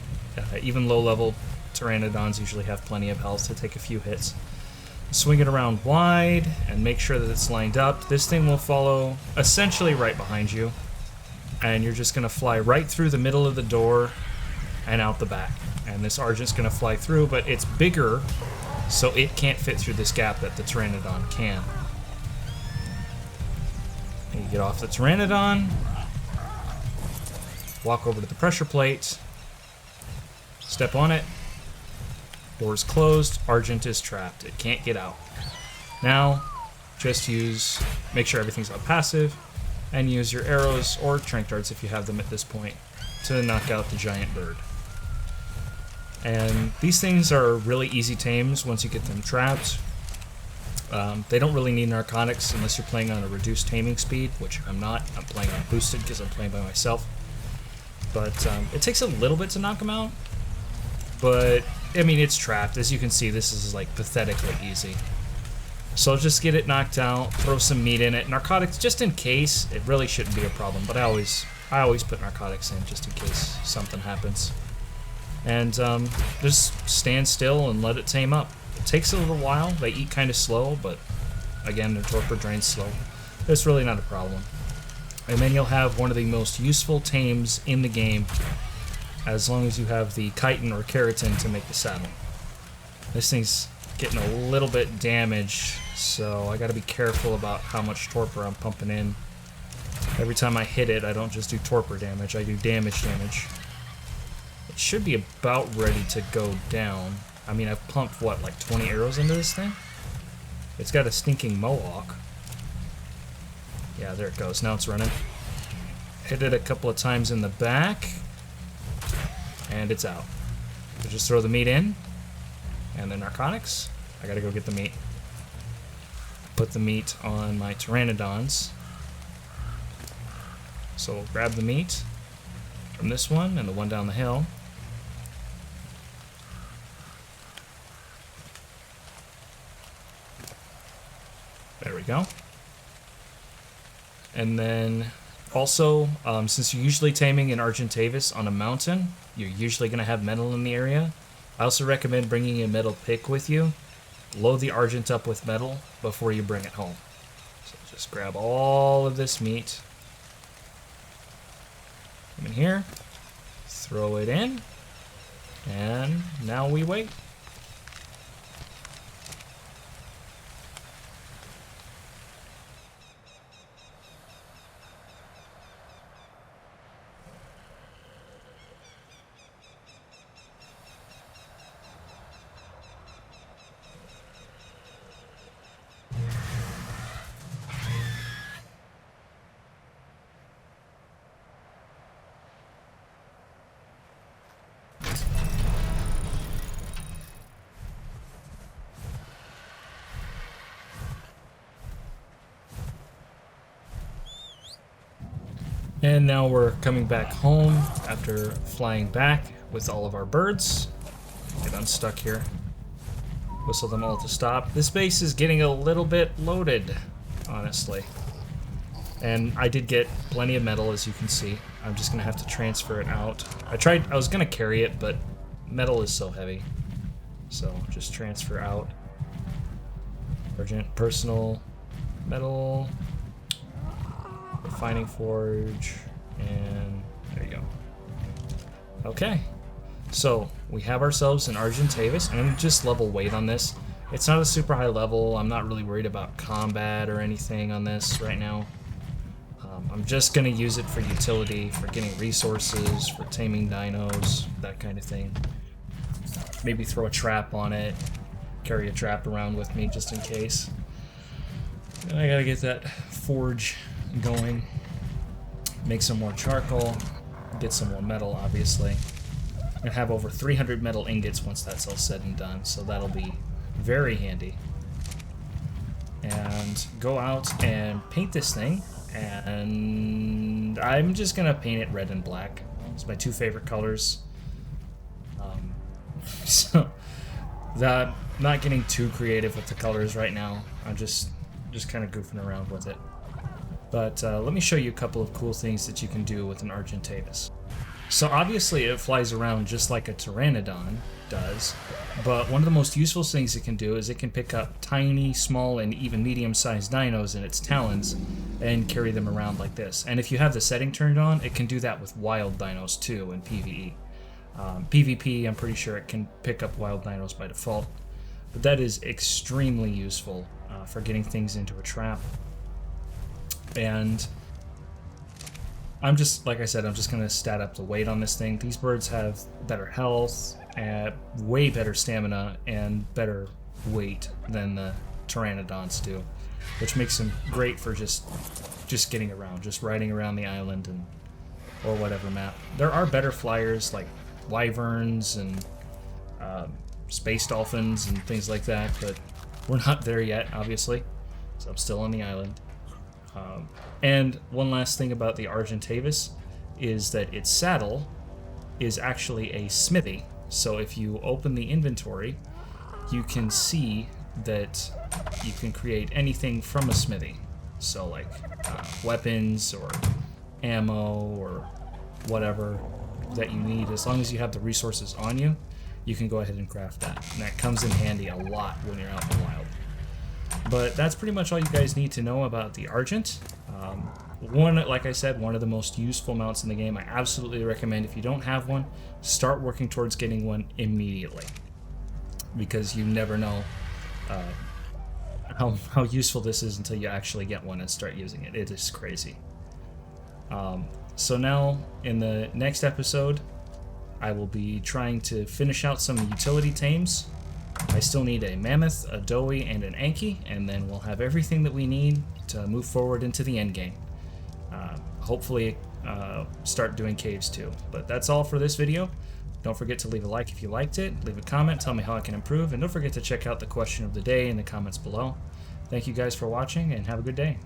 Even low-level Pteranodons usually have plenty of health to take a few hits. Swing it around wide and make sure that it's lined up. This thing will follow essentially right behind you. And you're just going to fly right through the middle of the door and out the back. And this Argent's going to fly through, but it's bigger, so it can't fit through this gap that the Pteranodon can. And you get off the Pteranodon, walk over to the pressure plate, step on it, door's closed, Argent is trapped. It can't get out. Now, just make sure everything's on passive, and use your arrows or trank darts if you have them at this point to knock out the giant bird. And these things are really easy tames once you get them trapped. They don't really need narcotics unless you're playing on a reduced taming speed, which I'm not. I'm playing on boosted because I'm playing by myself. But it takes a little bit to knock them out. But, I mean, it's trapped. As you can see, this is like pathetically easy. So just get it knocked out, throw some meat in it. Narcotics, just in case, it really shouldn't be a problem. But I always put narcotics in just in case something happens. And just stand still and let it tame up. It takes a little while. They eat kind of slow, but again, their torpor drains slow. It's really not a problem. And then you'll have one of the most useful tames in the game, as long as you have the chitin or keratin to make the saddle. This thing's getting a little bit damaged, so I gotta be careful about how much torpor I'm pumping in. Every time I hit it, I don't just do torpor damage, I do damage. It should be about ready to go down. I mean, I've pumped, what, like 20 arrows into this thing? It's got a stinking mohawk. Yeah, there it goes. Now it's running. Hit it a couple of times in the back, and it's out. So just throw the meat in, and the narcotics. I gotta go get the meat. Put the meat on my Pteranodons. So we'll grab the meat from this one and the one down the hill. There we go. And then also, since you're usually taming an Argentavis on a mountain, you're usually going to have metal in the area. I also recommend bringing a metal pick with you. Load the Argent up with metal before you bring it home. So just grab all of this meat. Come in here, throw it in, and now we wait. And now we're coming back home after flying back with all of our birds. Get unstuck here. Whistle them all to stop. This base is getting a little bit loaded, honestly. And I did get plenty of metal, as you can see. I'm just gonna have to transfer it out. I was gonna carry it, but metal is so heavy. So just transfer out. Argent personal metal, refining forge, and there you go. Okay, so we have ourselves an Argentavis. I'm gonna just level weight on this. It's not a super high level. I'm not really worried about combat or anything on this right now. I'm just gonna use it for utility, for getting resources, for taming dinos, that kind of thing. Maybe throw a trap on it, carry a trap around with me just in case. I gotta get that forge going, make some more charcoal, get some more metal, obviously. I'm gonna have over 300 metal ingots once that's all said and done, so that'll be very handy. And go out and paint this thing, and I'm just gonna paint it red and black. It's my two favorite colors. So that, not getting too creative with the colors right now. I'm just kind of goofing around with it. But let me show you a couple of cool things that you can do with an Argentavis. So obviously it flies around just like a Pteranodon does, but one of the most useful things it can do is it can pick up tiny, small, and even medium-sized dinos in its talons and carry them around like this. And if you have the setting turned on, it can do that with wild dinos too in PvE. PvP, I'm pretty sure it can pick up wild dinos by default, but that is extremely useful for getting things into a trap. And I'm just, like I said, I'm just going to stat up the weight on this thing. These birds have better health, way better stamina, and better weight than the Pteranodons do, which makes them great for just getting around, just riding around the island and or whatever map. There are better flyers like wyverns and space dolphins and things like that, but we're not there yet, obviously, so I'm still on the island. And one last thing about the Argentavis is that its saddle is actually a smithy. So if you open the inventory, you can see that you can create anything from a smithy. So like weapons or ammo or whatever that you need, as long as you have the resources on you, you can go ahead and craft that. And that comes in handy a lot when you're out in the wild. But that's pretty much all you guys need to know about the Argent. Like I said, one of the most useful mounts in the game. I absolutely recommend, if you don't have one, start working towards getting one immediately, because you never know how useful this is until you actually get one and start using it. It is crazy. So now, in the next episode, I will be trying to finish out some utility tames. I still need a mammoth, a dowie, and an anky, and then we'll have everything that we need to move forward into the end game. Hopefully start doing caves too. But that's all for this video. Don't forget to leave a like if you liked it, leave a comment, tell me how I can improve, and don't forget to check out the question of the day in the comments below. Thank you guys for watching, and have a good day.